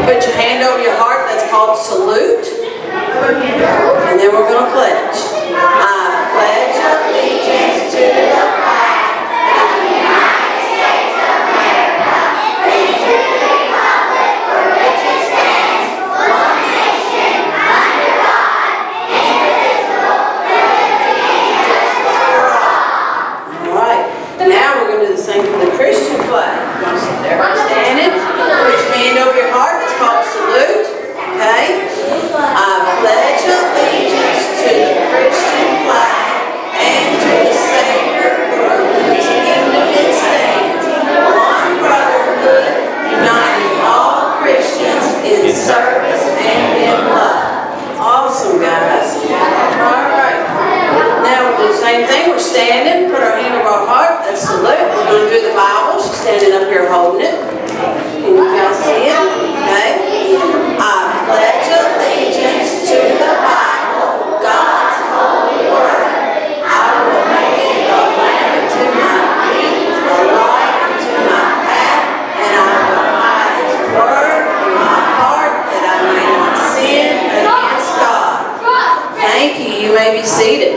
Put your hand over your heart. That's called salute. And then we're going to pledge. I pledge allegiance to the flag of the United States of America and to the republic for which it stands, one nation, under God, indivisible, liberty and justice for all. All right. Now we're going to do the same for the Christian flag. You're going to sit there standing. Put your hand over your heart. It's called salute. Okay? I pledge allegiance to the Christian flag and to the Savior for whose kingdom it stands, one brotherhood, uniting all Christians in service and in love. Awesome, guys. All right. Now we'll do the same thing. We're standing. Put our hand over our heart. That's salute. We're going to do the Bible. She's standing up here holding it. Can you guys see it? Okay. I pledge allegiance to the Bible, God's holy word. I will make it a lamp unto my feet, a light unto my path, and I will hide His word in my heart that I may not sin against God. Thank you. You may be seated.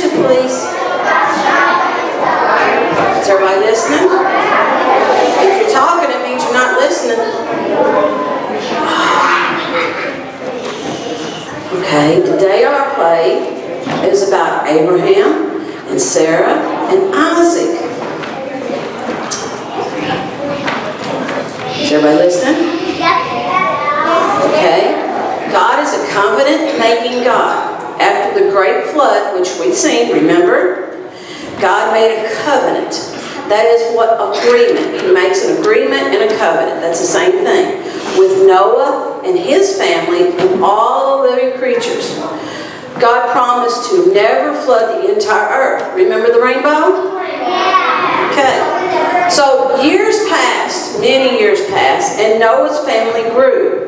Please. Is everybody listening? If you're talking, it means you're not listening. Okay, today our play is about Abraham and Sarah and Isaac. Is everybody listening? Okay. God is a covenant-making God. After the great flood, which we've seen, remember? God made a covenant. That is what agreement. He makes an agreement and a covenant. That's the same thing. With Noah and his family and all the living creatures. God promised to never flood the entire earth. Remember the rainbow? Okay. So years passed, many years passed, and Noah's family grew.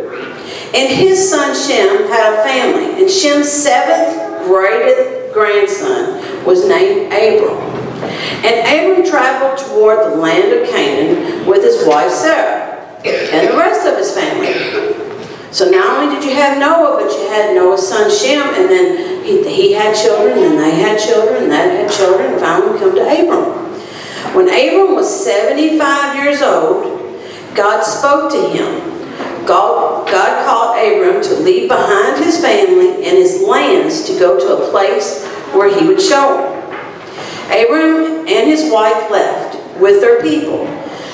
And his son Shem had a family. And Shem's seventh greatest grandson was named Abram. And Abram traveled toward the land of Canaan with his wife Sarah and the rest of his family. So not only did you have Noah, but you had Noah's son Shem, and then he had children, and they had children, and that had children, and finally we come to Abram. When Abram was 75 years old, God spoke to him. God called Abram to leave behind his family and his lands to go to a place where he would show him. Abram and his wife left with their people.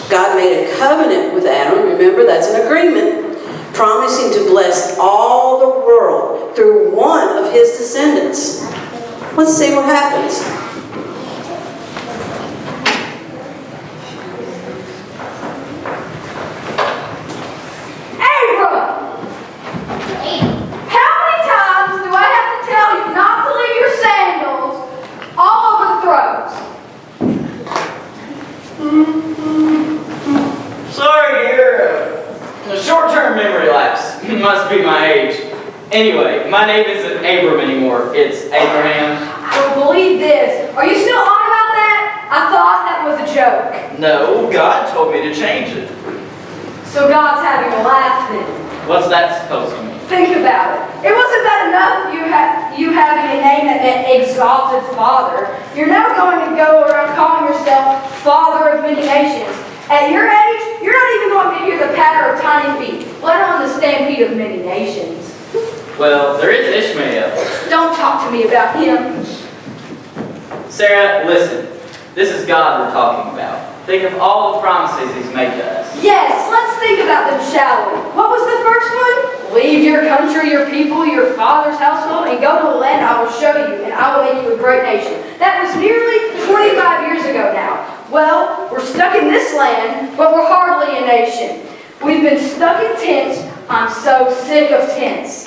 God made a covenant with Adam. Remember, that's an agreement, promising to bless all the world through one of his descendants. Let's see what happens. Sorry, dear. A short-term memory lapse. Must be my age. Anyway, my name isn't Abram anymore. It's Abraham. I don't believe this. Are you still on about that? I thought that was a joke. No, God told me to change it. So God's having a laugh then. What's that supposed to mean? Think about it. It wasn't that enough you having a name that meant exalted father. You're now going to go around calling yourself father of many nations. At your age, you're not even going to hear the patter of tiny feet, let alone the stampede of many nations. Well, there is Ishmael. Don't talk to me about him. Sarah, listen. This is God we're talking about. Think of all the promises He's made to us. Yes, let's think about them, shall we? What was the first one? Leave your country, your people, your father's household, and go to the land I will show you, and I will make you a great nation. That was nearly 25 years ago now. Well, we're stuck in this land, but we're hardly a nation. We've been stuck in tents. I'm so sick of tents.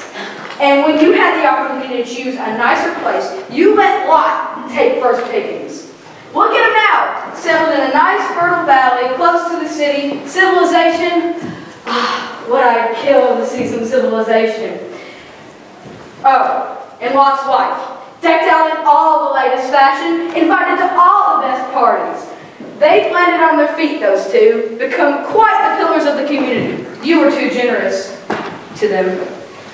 And when you had the opportunity to choose a nicer place, you let Lot take first pickings. Look at him now, settled in a nice fertile valley, close to the city, civilization. Would I kill to see some civilization. Oh, and Lot's wife, decked out in all the latest fashion, invited to all the best parties. They've landed on their feet, those two, become quite the pillars of the community. You were too generous to them.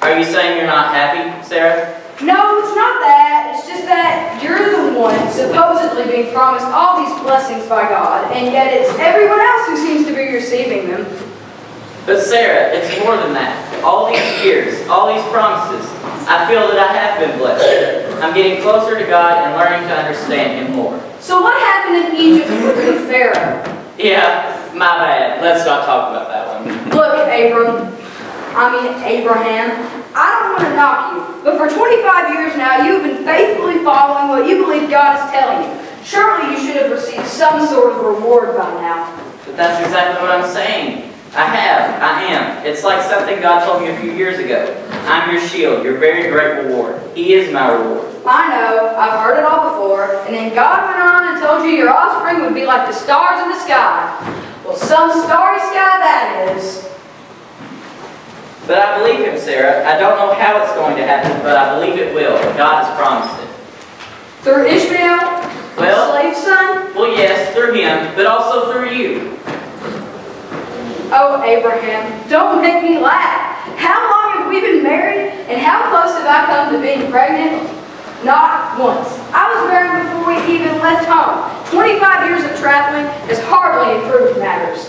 Are you saying you're not happy, Sarah? No, it's not that. It's just that you're the one supposedly being promised all these blessings by God, and yet it's everyone else who seems to be receiving them. But Sarah, it's more than that. All these years, all these promises, I feel that I have been blessed. I'm getting closer to God and learning to understand Him more. So what happened in Egypt with Pharaoh? Yeah, my bad. Let's not talk about that one. Look, Abraham, I don't want to knock you, but for 25 years now, you've been faithfully following what you believe God is telling you. Surely you should have received some sort of reward by now. But that's exactly what I'm saying. I am. It's like something God told me a few years ago. I'm your shield, your very great reward. He is my reward. I know, I've heard it all before, and then God went on and told you your offspring would be like the stars in the sky. Well, some starry sky that is. But I believe Him, Sarah. I don't know how it's going to happen, but I believe it will. God has promised it. Through Ishmael, Well, slave son? Well, yes, through him, but also through you. Oh, Abraham, don't make me laugh. How long have we been married, and how close have I come to being pregnant? Not once. I was married before we even left home. 25 years of traveling has hardly improved matters.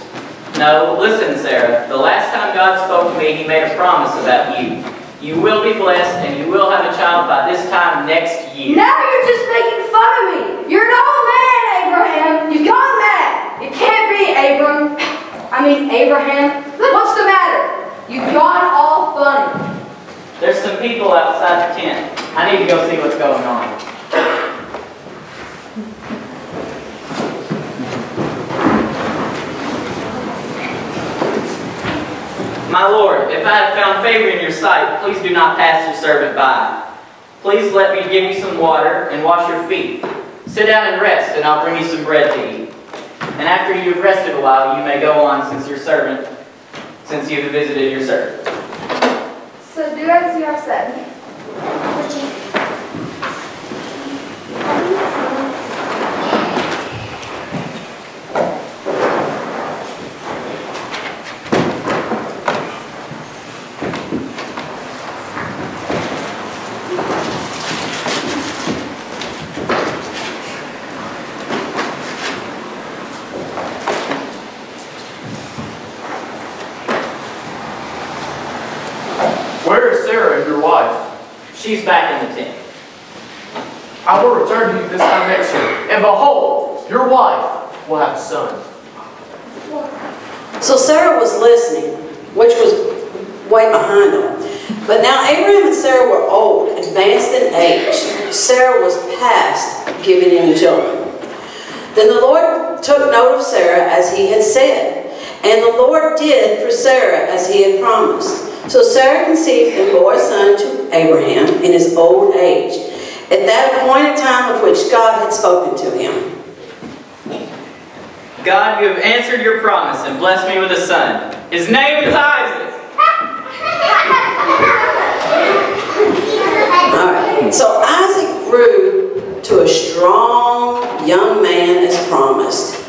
No, listen, Sarah. The last time God spoke to me, He made a promise about you. You will be blessed, and you will have a child by this time next year. Now you're just making fun of me. You're an old man, Abraham. You've gone mad. It can't be, Abraham. What's the matter? You've gone all funny. There's some people outside the tent. I need to go see what's going on. My Lord, if I have found favor in your sight, please do not pass your servant by. Please let me give you some water and wash your feet. Sit down and rest, and I'll bring you some bread to eat. And after you've rested a while, you may go on since you have visited your servant. So do as you have said. Where is Sarah, your wife? She's back in the tent. I will return to you this time next year, and behold, your wife will have a son. So Sarah was listening, which was way behind them. But now Abraham and Sarah were old, advanced in age. Sarah was past giving any children. Then the Lord took note of Sarah as He had said, and the Lord did for Sarah as He had promised. So Sarah conceived and bore a son to Abraham in his old age, at that appointed time of which God had spoken to him. God, you have answered your promise and blessed me with a son. His name is Isaac. All right. So Isaac grew to a strong young man as promised.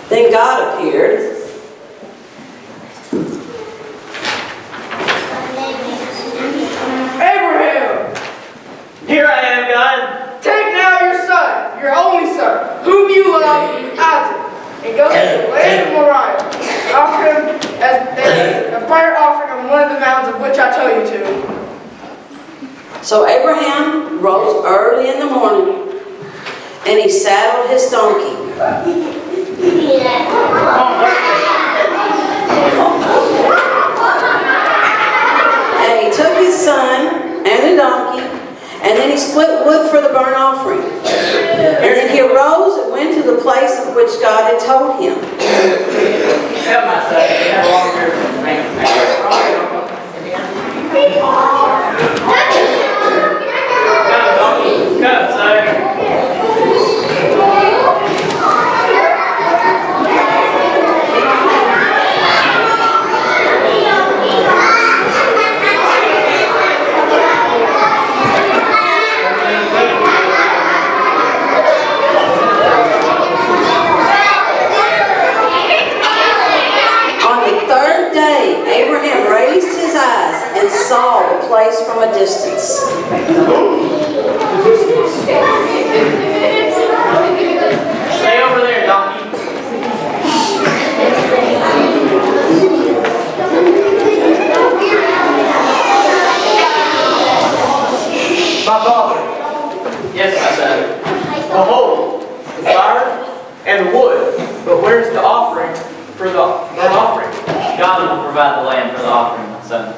Then God appeared. Abraham, Here I am, God. take now your son, your only son, whom you love, Isaac, and go to the land of Moriah. Offer him as a burnt offering on one of the mountains of which I tell you to. So Abraham rose early in the morning, and he saddled his donkey. And he took his son and the donkey, and then he split wood for the burnt offering. And then he arose and went to the place of which God had told him. Help myself. You have a longer Come, son. Abraham raised his eyes and saw the place from a distance. Stay over there, donkey. My father, Yes, my son. behold, the fire and the wood, but where's the offering for the burnt offering? God will provide the land for the offering, my son.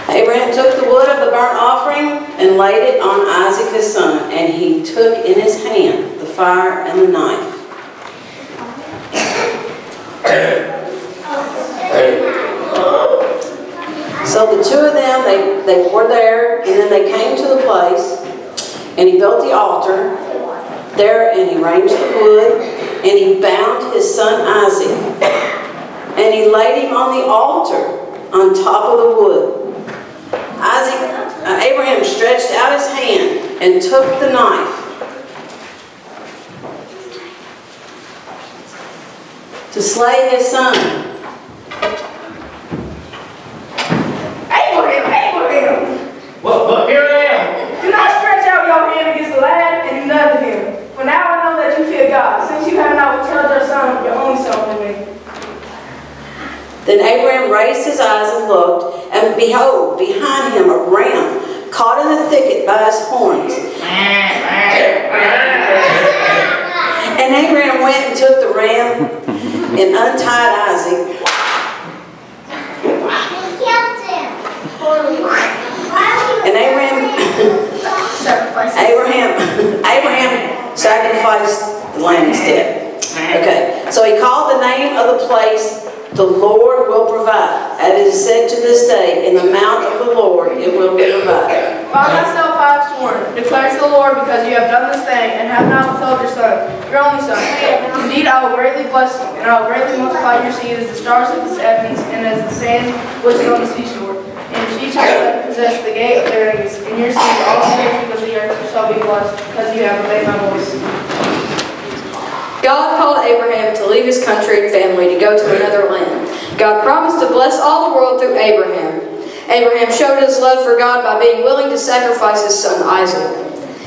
Abraham took the wood of the burnt offering and laid it on Isaac his son, and he took in his hand the fire and the knife. So the two of them, they were there, and then they came to the place, and he built the altar there, and he arranged the wood, and he bound his son Isaac, and he laid him on the altar on top of the wood. Abraham stretched out his hand and took the knife to slay his son. Abraham! Well, here I am. Do not stretch out your hand against the lad and do nothing to him. For now I know that you fear God, since you have not withheld your son, your only son, from me. Then Abraham raised his eyes and looked, and behold, behind him a ram caught in the thicket by his horns. And Abraham went and took the ram and untied Isaac. And Abraham sacrificed the lamb instead. Okay, so he called the name of the place, "The Lord will provide." As it is said to this day, "In the mount of the Lord it will be provided." By myself I have sworn, declares the Lord, because you have done this thing and have not withheld your son, your only son. Indeed, I will greatly bless you, and I will greatly multiply your seed as the stars of the heavens and as the sand which is on the seashore. And your seed shall possess the gate of their enemies. In your seed all the nations of the earth shall be blessed, because you have obeyed my voice. God called Abraham to leave his country and family to go to another land. God promised to bless all the world through Abraham. Abraham showed his love for God by being willing to sacrifice his son Isaac.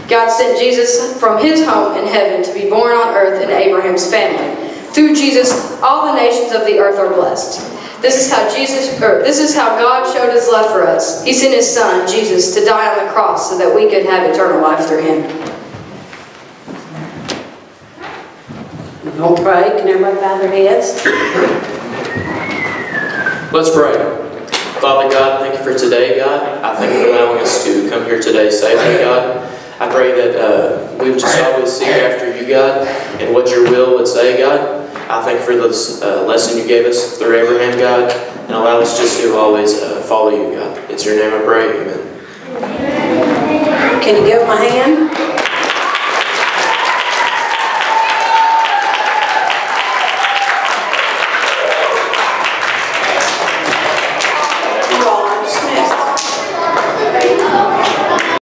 God sent Jesus from his home in heaven to be born on earth in Abraham's family. Through Jesus, all the nations of the earth are blessed. This is how God showed his love for us. He sent his son, Jesus, to die on the cross so that we could have eternal life through him. We'll pray. Can everybody bow their heads? Let's pray. Father God, thank you for today, God. I thank you for allowing us to come here today safely, God. I pray that we would just always seek after you, God, and what your will would say, God. I thank you for this lesson you gave us through Abraham, God, and allow us just to always follow you, God. It's your name I pray. Amen. Can you give him a hand?